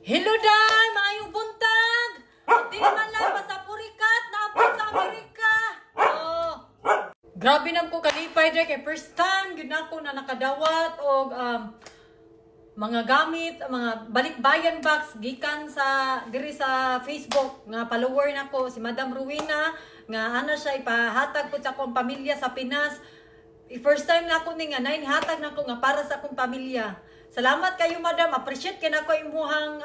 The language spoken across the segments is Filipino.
Hello day, maayong buntag. Di man lang basta purikat naabot sa Amerika. Oh. Grabe nam ko kalipay day kay first time gyud nako na nakadawat og mga gamit, mga balikbayan box gikan sa diri sa Facebook nga follower nako si Madam Rowena nga ana siya ipahatag ko sa akong pamilya sa Pinas. First time na ako ni nga hatag nako nga para sa akong pamilya. Salamat kayo, madam. Appreciate kay nako imuhang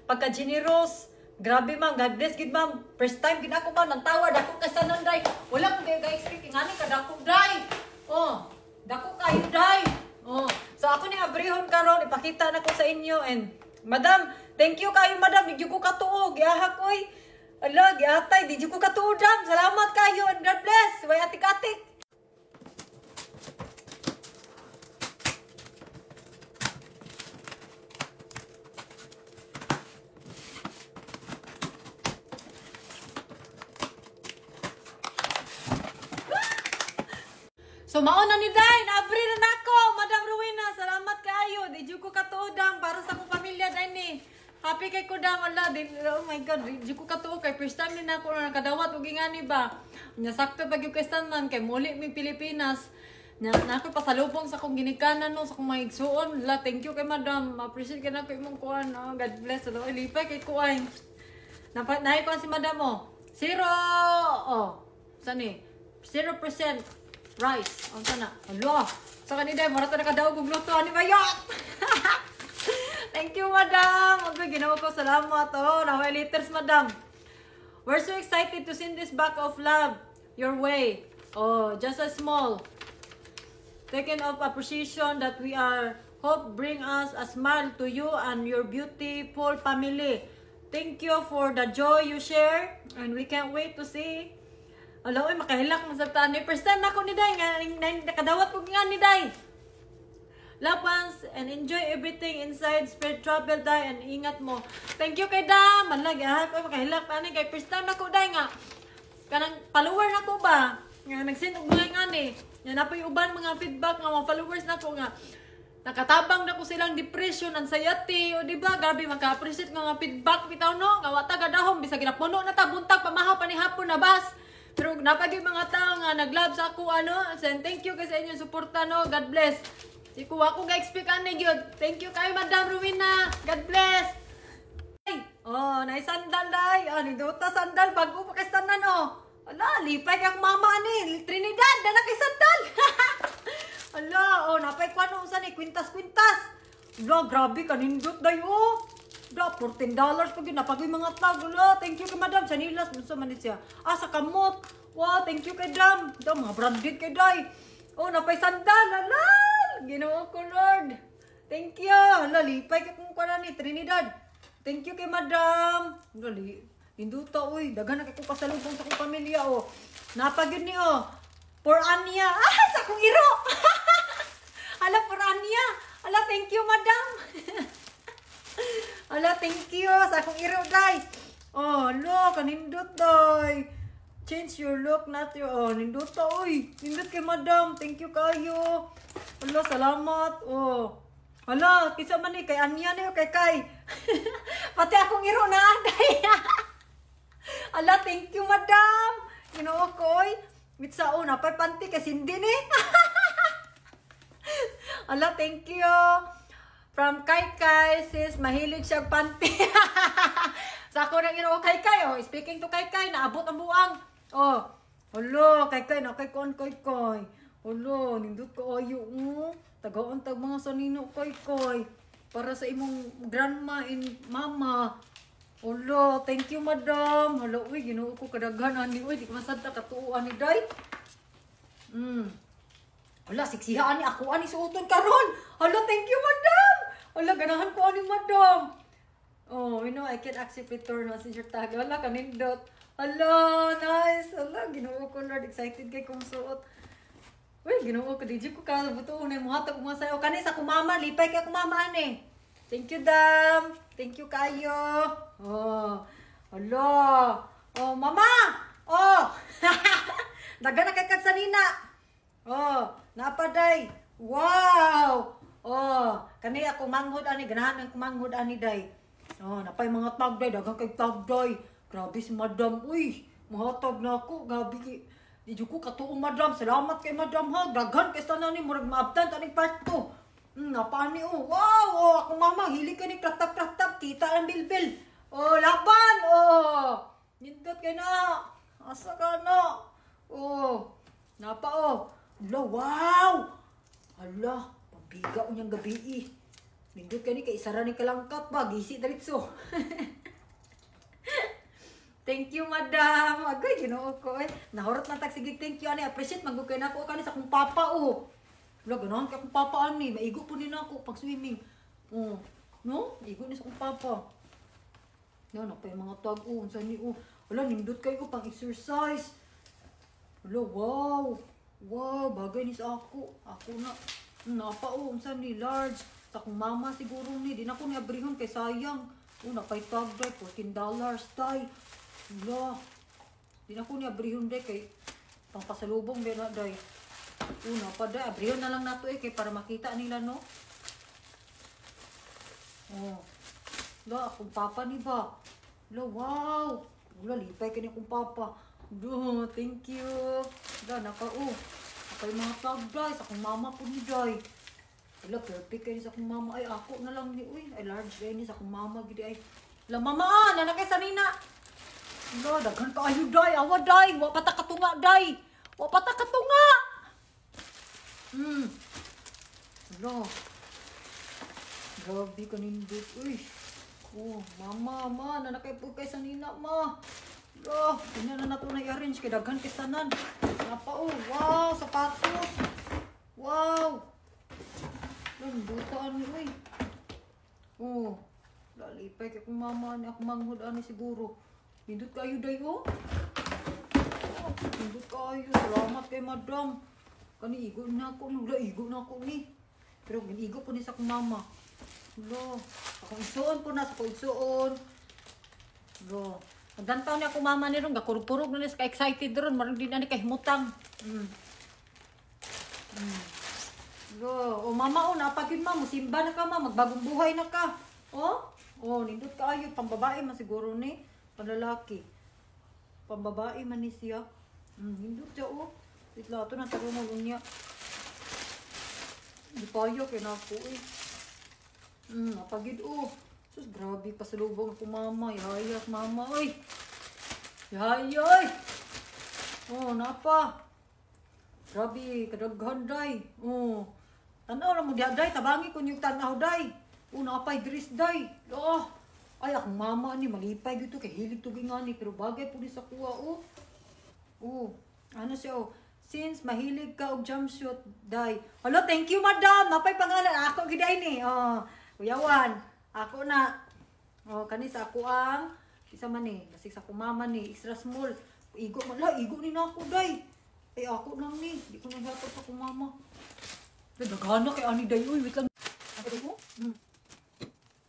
pagka-generous. Grabe, ma'am. God bless, good, ma'am. First time gid ako ba nang tawad ako kay sananday. Wala ko guys speaking ani ka dako day. Oh, dako kayo day. Oh, so ako ni abrihon karon ipakita nako sa inyo and madam, thank you kayo, madam. Di ko katuog. Giahak koy. Ala, giatay, di ko katuod. Salamat kayo and God bless. Way atik-atik. So mauna ni Day, na-abri rin ako, Madam Rowena. Salamat kayo. Di ko katuodang para sa akong pamilya Day ni. Happy kay ko dam, ala. Oh my God, di ko katuod kay first time din ako na nakadawat og ingani ba. Nya sakto pag yung kastanan kay muli mi Pilipinas. Nya nako pasalubong sa akong ginikanan no sa akong mga igsuon. La, thank you kay Madam. Appreciate kay nako imong kuan. Oh, God bless. Alo, lipay kay kuan. Nahay ko si Madam mo. Zero. Oh. Sani? 0% rice. Ang sana. Allah. Sa kanina, marata na kadaog og luto. Ani bayot? Thank you, madam. Okay, ginawa ko. Salamat. Oh, naway liters, madam. We're so excited to send this back of love your way. Oh, just a small token of appreciation that we are hope bring us a smile to you and your beautiful family. Thank you for the joy you share. And we can't wait to see. Alaw, makahilak mo sa tani. First time ako ni Day. Nakadawat ko nga ni Day. Love ones and enjoy everything inside. Spread travel, Day. And ingat mo. Thank you kay Dam. Malag, ako makahilak tani. Kay first time ako, Day nga. Kanang follower na ko ba? Nga nag-send og mga nga ni. Nga napoy uban mga feedback nga mga followers na ko nga. Nakatabang na ko silang depression, anxiety, o diba? Grabe, maka-appreciate nga mga feedback. Bitaw no? Nga wata gadahom. Bisa ginapuno na ta. Buntag, pamahaw, panihapon na bas. Pero napag yung mga tao nga nag-love sa ako, ano, and thank you kasi inyong suporta, no, God bless. Si kuha ko ga-expect ani gyud. Thank you kayo, Madam Rowena. God bless. Ay, oh, nay sandal day. Ani dota sandal bago pa kay tanan, oh. Ala, lipay kay mama ani, Trinidad, dala kay sandal. Ala, oh, napay kwano usa ni kwintas-kwintas. Ala, grabe kanindot day, oh. Da, $14 pag yun. Napag yung mga tag. Thank you kay Madam. Sanilas. Bunso man siya. Ah, sa kamot. Wow, thank you kay Dam. Da, mga branded kay Day. Oh, napay sandal. Alal. Ginawa ko, Lord. Thank you. Lalipay kay kung kaya ni Trinidad. Thank you kay Madam. Gali. Induta, uy. Dagan na kay kong pasalubong sa kong pamilya, oh. Napag yun ni, oh. For Anya. Ah, sa kong iro. Ala, for Anya. Ala, thank you, Madam. Ala, thank you sa akong iro, Day. Oh, look, kanindot, Day. Change your look, not your... Oh, nindot ta, uy. Nindot kay Madam. Thank you kayo. Ala, salamat. Oh. Ala, kisa man ni, kay Anya na yun, kay. Pati akong iro na, Day. Ala, thank you, Madam. Ginoo ko, oy. With sa una, pay panty, kasi hindi ni. Ala, thank you. From Kai, sis, mahilig siya panty. Sa ako nang ino, Kai, oh. Speaking to Kai, naabot ang buang. Oh, hulo, Kai, na Kai. Hulo, nindot ko ayo. Tagaon tag mga sanino, Kai. Para sa imong grandma and mama. Hulo, thank you, Madam. Hulo, uy, ginoo ko kadaghanan ni, uy, di ko masada katuuan ni Day. Hala, siksihaan ni ako ani suoton karon. Hala, thank you, Madam. Hala, ganahan ko ani, Madam. Oh, you know, I can accept return messenger tag. Hala, kanindot. Hala, nice. Hala, ginoo ko, Lord. Excited kay kong suot. Uy, ginoo ko. Di ko ka buto unay mo hatag mo sayo. Kani sa kumama, lipay kay kumama ani. Thank you, Dam. Thank you kayo. Oh. Hala. Oh, mama. Oh. Dagan na kay kagsanina. Oh, napaday. Wow! Oh, kani ako manghod ani ganahan ang manghod ani day. Napay mga tagday, dagang kay tagday. Grabe si madam, uy. Mga tag na ako, grabe. Di ko katuong madam. Salamat kay madam ha. Daghan kay tanan ni murag maabtan taning part 2. Napani Wow, ako mama hilig ka ni kratap-kratap. Kita ang bilbil. Laban. Nindot kay na. Asa ka na? Napa Hala, wow. Hala, pabiga unyang gabi. Nindot ka ni kay isara ni kalangkat ba. Gisi diretso. Thank you, madam. Agay, ginoo ko Nahurot na tag sige, thank you ani. Appreciate magugay na ko kani sa akong papa Wala, ganahan kay akong papa ani. Maigo po nila ako pag swimming. No? Maigo ni sa akong papa. Napay mga tag unsa ni Wala, nindot kayo pang exercise. Wala, wow. Wow, bagay ni sa ako. Ako na. Napa unsa ni large. Sa akong mama siguro ni. Di na ko niabrihon kay sayang. Napay tag day, $14 day. Wala. Di na ko niabrihon day kay pangpasalubong day na day. Napa day. Abrihon na lang nato kay para makita nila no. Wala, akong papa ni ba. Wala, wow. Wala, lipay ka ni akong papa. Thank you. Wala, Napay mga tag day. Sa akong mama po ni day. Wala, perfect kayo sa akong mama. Ay, ako na lang ni, ay, large day ni sa akong mama. Gidi, ay, wala, mama, nanakay sa nina. Wala, daghan ka ayo, day. Awa, day. Wapata katunga, day. Wapata katunga. Wala. Grabe ka nindot, mama, nanakay po kayo sa nina, ma. Wala, ganyan na nato na i-arrange. Kaya daghan kayo sanan. Napa, wow, sapatos. Wow. Butaan ni lalipay kay kung mama ni ako manghud ani siguro. Hindot kayo day hindot kayo. Salamat kay madam. Kani igo na ako, igo na ako ni. Pero ginigo po ni sa akong mama. Akong isuon po na sa akong isuon. Nagdantaw ni ako mama ni ron, gakurug-kurug na ni ka excited ron, marang din na ni kay himutang. Mama, napagin ma, musimba na ka ma, magbagong buhay na ka. Nindot ka ayo, pambabae man siguro ni, panlalaki. Pambabae man ni siya. Nindot siya Itla, ito na tarungan niya. Di payo, kaya na ako napagid Sus, grabe, pasalubong ako mama. Yayas mama, Yayay. Napa. Grabe, kadaghan day. Tanaw na mo diya day, tabangi ko yung tanaw day. Napay dris day. Ay, akong mama ni, malipay dito, kay hilig to gingani, pero bagay po di sa kuha, Ano siya, since mahilig ka og jumpsuit, day. Hello, thank you, madam. Napay pangalan, ako giday ni. Kuyawan, ako na. Kanisa ako ang, isa man ni, kasi sa akong mama ni, extra small. Igo ni na ako, day. Ay, ako lang ni. Di ko naghatod sa akong mama. Nagagana kay ani day. Wait lang. Ano mo?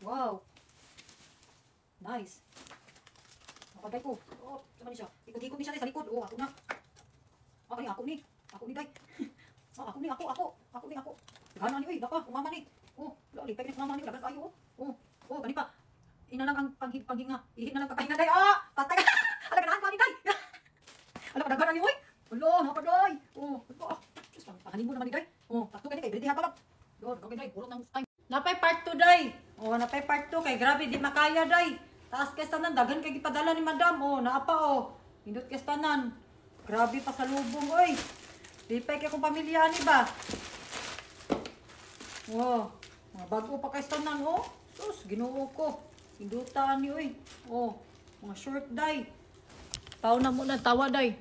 Wow. Nice. Nakagay ko. Saan siya? Ikot-ikot ni siya sa likod. Ako na. Ako ni. Ako ni day. Ako ni. Nagagana ni. Baka, kumama ni. Lipay ka ni kumama ni. Lagas kayo. Gani pa. Ina lang ang panghinga. Ihin na lang pagpahinga day. Patay ka. Alaga na ang ni day. Alaga, nagagana ni. Hello, napaday. Diyos lang, pahanin mo naman ni day. Takto ka ni kay Brady Hapalap. Okay day, pulot ng time. Napay part 2 day. Napay part 2 kay grabe di makaya day. Taas kay tanan, daghan kay gipadala ni madam. Naapa Hindot kay tanan. Grabe pa sa lubong Lipay kay kong pamilya ni ba. Bago pa kay tanan Sus, Ginoo ko. Hindutan ni mga short day. Pao na mo na tawa day.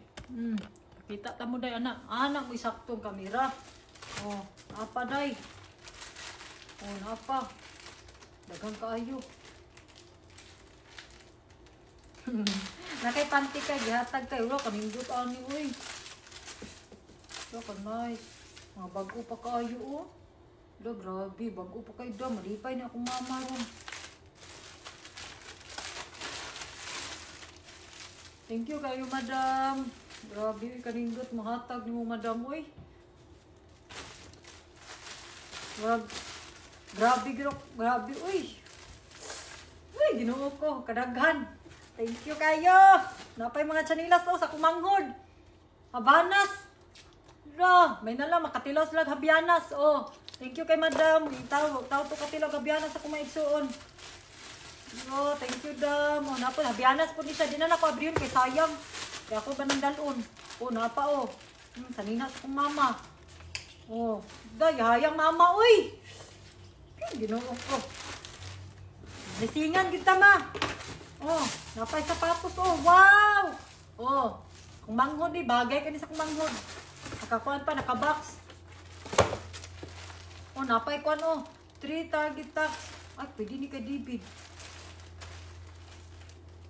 Kita ta mo day anak mo isaktong kamera. Apa day. Napa. Daghang kaayo. Nakay panty kay gihatag kay kanindot ani ka nice. Mga bago pa kaayo grabe, bago pa kay da, malipay na akong mama ron. Thank you kayo, madam. Grabe, kanindot mahatag ni mo, madam, Grabe, Ay, ginoo ko, kadaghan. Thank you kayo. Napay mga chanilas sa kumanghod. Habanas. May nalang makatilaw sila habianas. Thank you kay madam. Tao to katilaw habianas sa kumaigsuon. Thank you dam. Napay habianas po ni siya. Di na nako abriyon kay sayang. Kaya ako ba nang dalon? Napa sanina sa kong mama. Day, hayang mama, uy. Ginoo ko. Lisingan kita ma. Napay sapatos, wow. Kung manghod ni, bagay ka ni sa kung manghod. Nakakuan pa, nakabox. Napay kuan, 3 target tax. Ay, pwede ni kay David.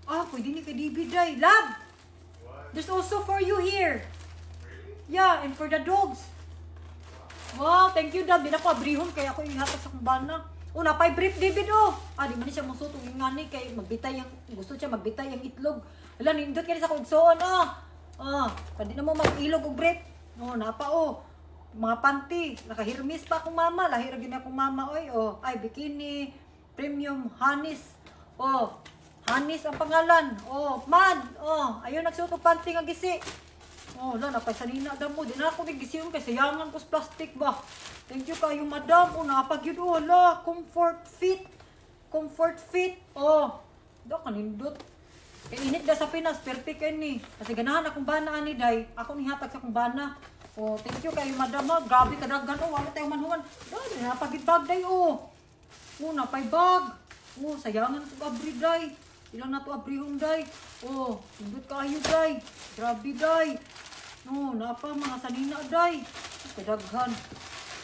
Pwede ni kay David, day. Love. There's also for you here. Yeah, and for the dogs. Wow, thank you, Dab. Di na ko abrihon kaya ako ihatag sa kumbana. Napay brief, David, di man siya musutong yung ngani kay magbitay yung, gusto siya magbitay yung itlog. Wala, nindot ka sa kugsoon, pwede na mo mag-ilog o brief. Napa, mga panty. Naka-Hermes pa akong mama. Lahira gina akong mama, oy. Ay, bikini, premium, Hanis. Hanis ang pangalan. Man. Ayun, nagsuot og panty nga gisi. Napay sanina dam mo. Di na ako nagisiyon kasi sayangan ko sa plastic ba. Thank you kayo, madam. Napag yun. Comfort fit. Comfort fit. Kanindot. Kaya init da sa Pinas. Perfect yan ni. Kasi ganahan akong bana ani day. Ako nihatag sa akong bana. Thank you kayo, madam. Grabe kadaghan. Wala tayong manhuman. Napagit bag day. Napay bag. Sayangan ko abri day. Ilang na to abrihong day. Indot kayo day. Grabe day. Napa mga sanina day. Kadaghan.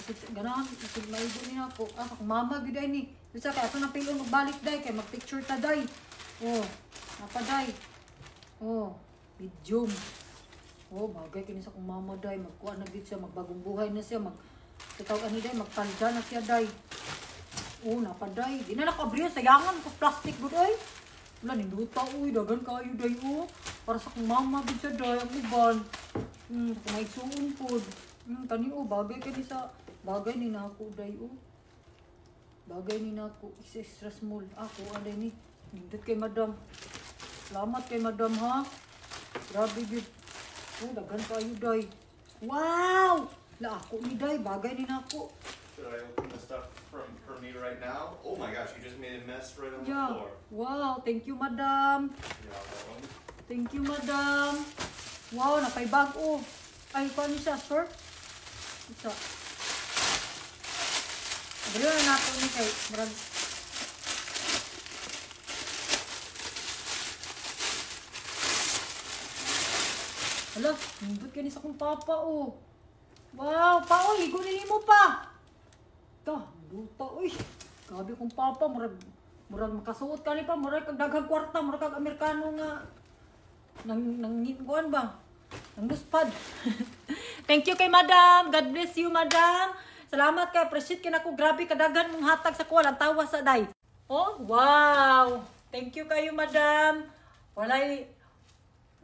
Kasi ganahan, maigo niya ako. Kung mama giday ni. Bisa kaya ito na pilon magbalik day. Kaya mag-picture ta day. Napa day. Medium. Bagay kini sa kung mama day. Magkuha na dito siya. Magbagong buhay na siya. Tawag ani day. Magpalda na siya day. Napa day. Di na nakabriyo. Sayangan ko plastic good ay. Wala, ninduta. Dagan kayo day. Para sa kung mama din siya day. Ang uban. Kung may suon po. Kani bagay ka sa bagay ni na ako day. Bagay ni na ako. Extra small. Ako alay ni. Nindot kay madam. Salamat kay madam ha. Grabe yun. Dagan kayo day. Wow! Ako ni day. Bagay ni na ako. Should I open the stuff for me right now? Oh my gosh, you just made a mess right on the floor. Wow, thank you, madam. Yeah, that one. Thank you, madam. Wow, napay bag Ay, paano siya, sir? Isa. Baliw na nato ni kay Marag. Hala, nindot ka ni sa kong papa, Wow, pa, higo nili mo pa. Buta, Gabi kong papa, murag makasuot ka ni pa, murag kag daghang kwarta, murag kag Amerikano nga. Nangikuan ba? Nangluspad. Thank you kay madam. God bless you, madam. Salamat kay appreciate kay nako. Grabe kadaghan mong hatag sa kuwan. Ang tawa sa day. Wow. Thank you kayo, madam. Walay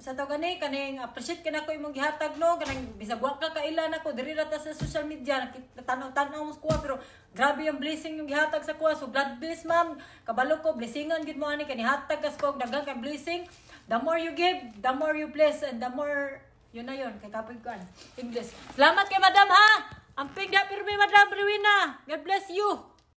sa to kaning appreciate kay nako imong gihatag no. Kanang bisag wa ka kailan ako diri ra ta sa social media. Tanaw-tanaw mo sa kuwa pero grabe yung blessing yung gihatag sa kuwa. So God bless, ma'am. Kabalo ko blessingan gid mo ani kay nihatag kas ko daghang kay blessing. The more you give, the more you bless, and the more, yun na yun, kay kapag ko, English. Salamat kay madam ha! Ang ping da pirmi madam Rowena. God bless you!